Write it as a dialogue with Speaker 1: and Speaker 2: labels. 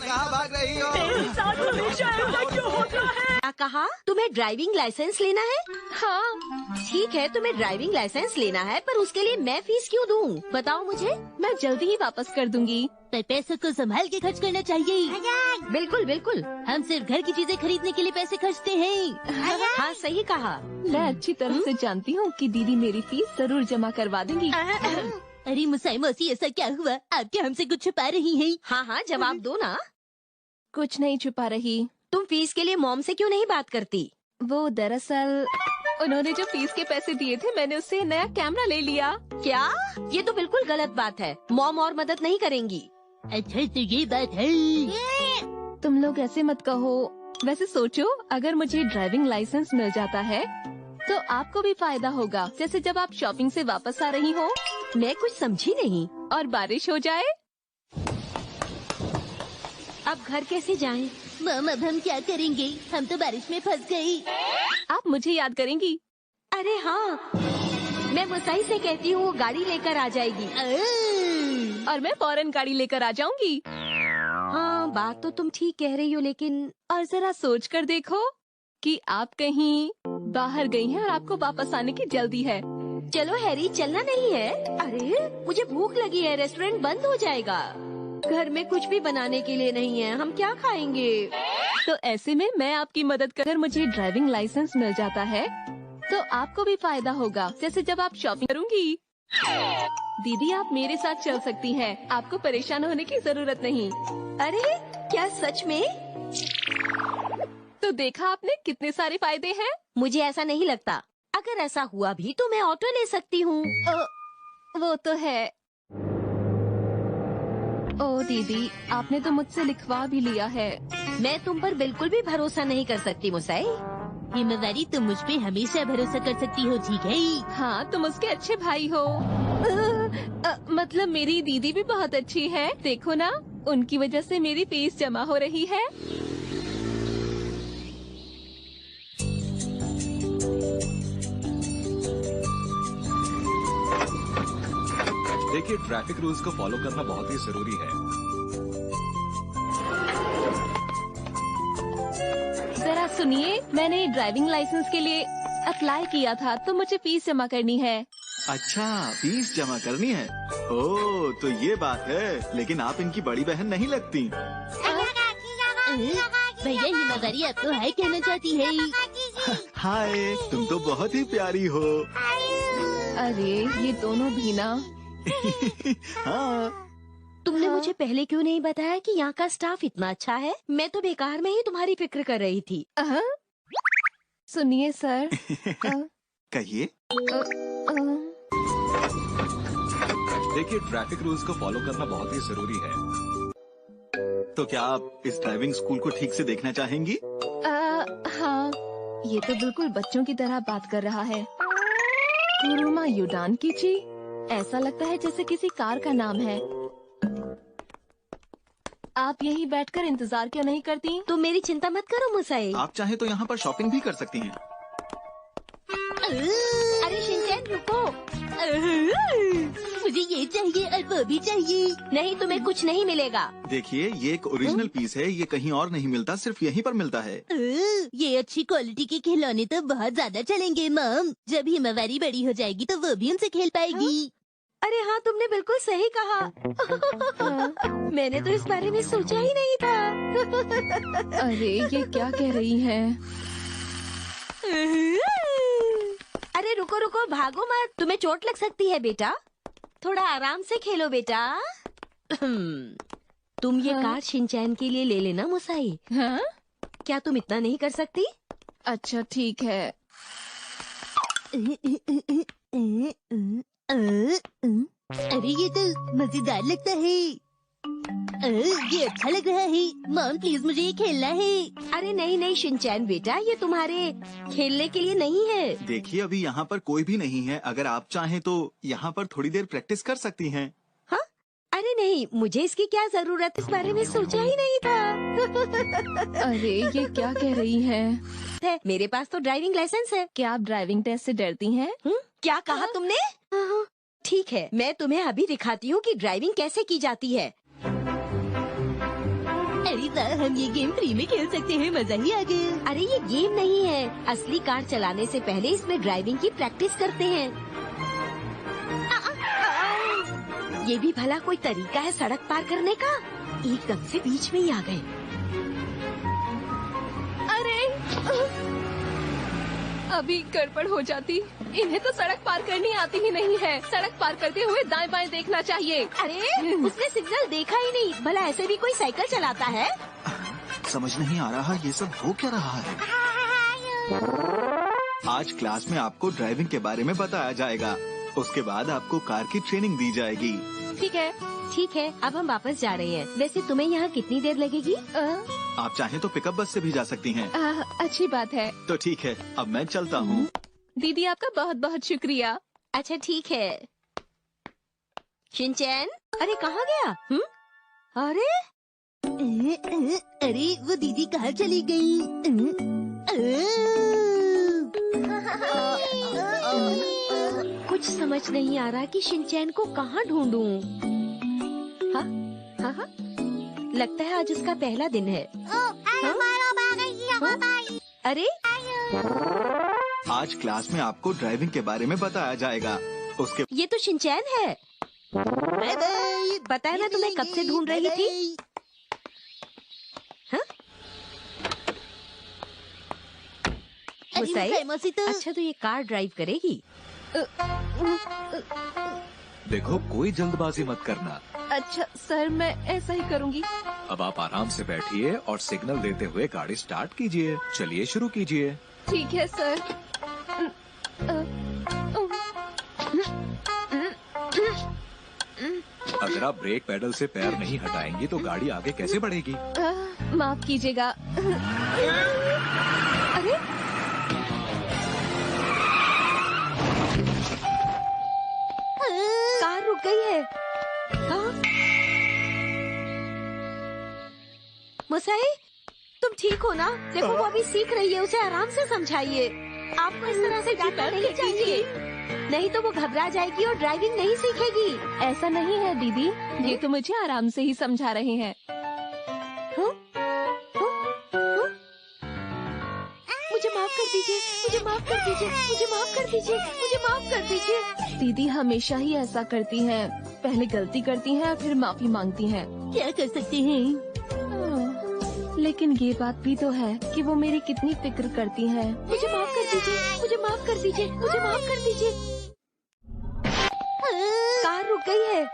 Speaker 1: कहाँ भाग रही हो?
Speaker 2: मेरे साथ हमेशा ऐसा क्यों होता है?
Speaker 3: क्या कहा? तुम्हें ड्राइविंग लाइसेंस लेना है?
Speaker 2: हाँ,
Speaker 3: ठीक है, तुम्हें ड्राइविंग लाइसेंस लेना है, पर उसके लिए मैं फीस क्यों दूँ? बताओ मुझे।
Speaker 2: मैं जल्दी ही वापस कर दूंगी।
Speaker 4: पर पैसों को संभाल के खर्च करना चाहिए।
Speaker 3: बिल्कुल बिल्कुल।
Speaker 4: हम सिर्फ घर की चीजें खरीदने के लिए पैसे खर्चते हैं।
Speaker 3: हाँ सही कहा।
Speaker 2: मैं अच्छी तरह से जानती हूँ कि दीदी मेरी फीस जरूर जमा करवा देंगी।
Speaker 4: अरे मुसाई मौसी, ऐसा क्या हुआ? आप क्या हमसे कुछ छुपा रही हैं?
Speaker 3: हाँ हाँ, जवाब दो ना।
Speaker 2: कुछ नहीं छुपा रही।
Speaker 3: तुम फीस के लिए मॉम से क्यों नहीं बात करती?
Speaker 2: वो दरअसल उन्होंने जो फीस के पैसे दिए थे, मैंने उससे नया कैमरा ले लिया।
Speaker 3: क्या? ये तो बिल्कुल गलत बात है। मॉम और मदद नहीं करेंगी।
Speaker 4: अच्छा तो ये बात है।
Speaker 2: तुम लोग ऐसे मत कहो। वैसे सोचो, अगर मुझे ड्राइविंग लाइसेंस मिल जाता है तो आपको भी फायदा होगा। जैसे जब आप शॉपिंग से वापस आ रही हो
Speaker 3: मैं कुछ समझी नहीं।
Speaker 2: और बारिश हो जाए।
Speaker 3: अब घर कैसे जाएं?
Speaker 4: मम, अब हम क्या करेंगे? हम तो बारिश में फंस गई।
Speaker 2: आप मुझे याद करेंगी।
Speaker 3: अरे हाँ, मैं मुसाई से कहती हूँ वो गाड़ी लेकर आ जाएगी।
Speaker 2: और मैं फौरन गाड़ी लेकर आ जाऊंगी।
Speaker 3: हाँ, बात तो तुम ठीक कह रही हो, लेकिन
Speaker 2: और जरा सोच कर देखो कि आप कहीं बाहर गई हैं और आपको वापस आने की जल्दी है।
Speaker 3: चलो हैरी, चलना नहीं है? अरे मुझे भूख लगी है, रेस्टोरेंट बंद हो जाएगा। घर में कुछ भी बनाने के लिए नहीं है, हम क्या खाएंगे?
Speaker 2: तो ऐसे में मैं आपकी मदद कर, मुझे ड्राइविंग लाइसेंस मिल जाता है तो आपको भी फायदा होगा। जैसे जब आप शॉपिंग करूंगी। दीदी, आप मेरे साथ चल सकती हैं। आपको परेशान होने की जरूरत नहीं।
Speaker 3: अरे क्या सच में?
Speaker 2: तो देखा आपने कितने सारे फायदे हैं।
Speaker 3: मुझे ऐसा नहीं लगता। अगर ऐसा हुआ भी तो मैं ऑटो ले सकती हूँ।
Speaker 2: वो तो है। ओ दीदी, आपने तो मुझसे लिखवा भी लिया है।
Speaker 3: मैं तुम पर बिल्कुल भी भरोसा नहीं कर सकती मुसाई।
Speaker 4: हिमवारी, तुम मुझ पे हमेशा भरोसा कर सकती हो, ठीक है?
Speaker 2: हाँ, तुम उसके अच्छे भाई हो। मतलब मेरी दीदी भी बहुत अच्छी है। देखो ना, उनकी वजह से मेरी फीस जमा हो रही है।
Speaker 1: देखिए, ट्रैफिक रूल्स को फॉलो करना बहुत ही जरूरी है।
Speaker 2: जरा सुनिए, मैंने ड्राइविंग लाइसेंस के लिए अप्लाई किया था तो मुझे फीस जमा करनी है।
Speaker 5: अच्छा, फीस जमा करनी है। ओह, तो ये बात है। लेकिन आप इनकी बड़ी बहन नहीं लगती।
Speaker 4: भैया, हिमवारी आपको हाय कहना चाहती है।
Speaker 5: हाय, तुम तो बहुत ही प्यारी हो।
Speaker 2: अरे ये दोनों भी ना।
Speaker 5: हाँ।
Speaker 3: तुमने मुझे पहले क्यों नहीं बताया कि यहाँ का स्टाफ इतना अच्छा है? मैं तो बेकार में ही तुम्हारी फिक्र कर रही थी।
Speaker 2: सुनिए सर।
Speaker 5: कहिए।
Speaker 1: देखिए, ट्रैफिक रूल्स को फॉलो करना बहुत ही जरूरी है।
Speaker 5: तो क्या आप इस ड्राइविंग स्कूल को ठीक से देखना चाहेंगी?
Speaker 2: हाँ, ये तो बिल्कुल बच्चों की तरह बात कर रहा है। कुरुमा युडान कीची, ऐसा लगता है जैसे किसी कार का नाम है। आप यहीं बैठकर इंतजार क्यों नहीं करती?
Speaker 3: तुम मेरी चिंता मत करो मुसाई।
Speaker 5: आप चाहे तो यहाँ पर शॉपिंग भी कर सकती हैं।
Speaker 3: अरे शिनचैन, रुको।
Speaker 4: मुझे ये चाहिए और वो भी चाहिए।
Speaker 3: नहीं, तुम्हें कुछ नहीं मिलेगा।
Speaker 5: देखिए, ये एक ओरिजिनल पीस है। ये कहीं और नहीं मिलता, सिर्फ यहीं पर मिलता है।
Speaker 4: ये अच्छी क्वालिटी के खिलौने तो बहुत ज्यादा चलेंगे मम। जब हिमवारी बड़ी हो जाएगी तो वो भी उनसे खेल पाएगी।
Speaker 3: अरे हाँ, तुमने बिल्कुल सही कहा। मैंने तो इस बारे में सोचा ही नहीं था।
Speaker 2: अरे ये क्या कह रही हैं?
Speaker 3: अरे रुको रुको, भागो मत, तुम्हें चोट लग सकती है बेटा। थोड़ा आराम से खेलो बेटा। तुम ये कार शिनचैन के लिए ले लेना मुसाई।
Speaker 2: हाँ?
Speaker 3: क्या तुम इतना नहीं कर सकती?
Speaker 2: अच्छा ठीक है।
Speaker 4: अरे ये तो मजेदार लगता है। ये अच्छा लग रहा है। मॉम प्लीज, मुझे ये खेलना है।
Speaker 3: अरे नहीं नहीं शिनचैन बेटा, ये तुम्हारे खेलने के लिए नहीं है।
Speaker 5: देखिए, अभी यहाँ पर कोई भी नहीं है। अगर आप चाहें तो यहाँ पर थोड़ी देर प्रैक्टिस कर सकती हैं।
Speaker 3: हाँ? अरे नहीं, मुझे इसकी क्या जरूरत, इस बारे में सोचा ही नहीं था।
Speaker 2: अरे ये क्या कह रही हैं?
Speaker 3: मेरे पास तो ड्राइविंग लाइसेंस है।
Speaker 2: क्या आप ड्राइविंग टेस्ट से डरती हैं?
Speaker 3: क्या कहा तुमने? ठीक है, मैं तुम्हें अभी दिखाती हूँ कि ड्राइविंग कैसे की जाती है।
Speaker 4: अरे वाह, हम ये गेम फ्री में खेल सकते हैं, मजा ही आ गया।
Speaker 3: अरे ये गेम नहीं है, असली कार चलाने से पहले इसमें ड्राइविंग की प्रैक्टिस करते हैं। ये भी भला कोई तरीका है सड़क पार करने का? एकदम से बीच में ही आ गए।
Speaker 2: अरे अभी गड़बड़ हो जाती। इन्हें तो सड़क पार करनी आती ही नहीं है। सड़क पार करते हुए दाएं बाएं देखना चाहिए।
Speaker 3: अरे उसने सिग्नल देखा ही नहीं। भला ऐसे भी कोई साइकिल चलाता है?
Speaker 5: समझ नहीं आ रहा ये सब हो क्या रहा है। आज क्लास में आपको ड्राइविंग के बारे में बताया जाएगा। उसके बाद आपको कार की ट्रेनिंग दी जाएगी।
Speaker 2: ठीक है।
Speaker 3: ठीक है, अब हम वापस जा रहे हैं। वैसे तुम्हें यहाँ कितनी देर लगेगी?
Speaker 5: आप चाहें तो पिकअप बस से भी जा सकती हैं।
Speaker 2: अच्छी बात है।
Speaker 5: तो ठीक है, अब मैं चलता हूँ।
Speaker 2: दीदी आपका बहुत बहुत शुक्रिया।
Speaker 3: अच्छा ठीक है। शिनचैन, अरे कहाँ गया? अरे
Speaker 4: अरे वो दीदी कहाँ चली गई?
Speaker 3: कुछ समझ नहीं आ रहा कि शिनचैन को कहाँ ढूंढूं। हाँ हाँ हाँ, लगता है आज उसका पहला दिन है। अरे
Speaker 5: आज क्लास में आपको ड्राइविंग के बारे में बताया जाएगा। उसके
Speaker 3: ये तो शिनचैन है।
Speaker 4: Bye bye.
Speaker 3: बताया ना तुम्हें कब से ढूंढ रही थी। मुसाई,
Speaker 4: मौसी तो
Speaker 3: अच्छा तो ये कार ड्राइव करेगी?
Speaker 1: देखो कोई जल्दबाजी मत करना।
Speaker 2: अच्छा सर, मैं ऐसा ही करूँगी।
Speaker 1: अब आप आराम से बैठिए और सिग्नल देते हुए गाड़ी स्टार्ट कीजिए। चलिए शुरू कीजिए।
Speaker 2: ठीक है सर।
Speaker 1: अगर आप ब्रेक पेडल से पैर नहीं हटाएंगी तो गाड़ी आगे कैसे बढ़ेगी।
Speaker 2: माफ कीजिएगा। अरे
Speaker 3: कार रुक गई है। हाँ? मुसाई, तुम ठीक हो ना? देखो वो अभी सीख रही है, उसे आराम से समझाइए। आपको इस तरह से डांटना नहीं चाहिए, नहीं तो वो घबरा जाएगी और ड्राइविंग नहीं सीखेगी।
Speaker 2: ऐसा नहीं है दीदी, ये तो मुझे आराम से ही समझा रहे हैं।
Speaker 3: मुझे माफ कर दीजिए, मुझे माफ कर दीजिए, मुझे माफ कर दीजिए, मुझे माफ कर दीजिए।
Speaker 2: दीदी हमेशा ही ऐसा करती हैं। पहले गलती करती हैं फिर माफी मांगती हैं।
Speaker 4: क्या कर सकते हैं?
Speaker 2: लेकिन ये बात भी तो है कि वो मेरी कितनी फिक्र करती हैं।
Speaker 3: मुझे माफ कर दीजिए, मुझे माफ कर दीजिए, मुझे माफ कर दीजिए। कार रुक गई है।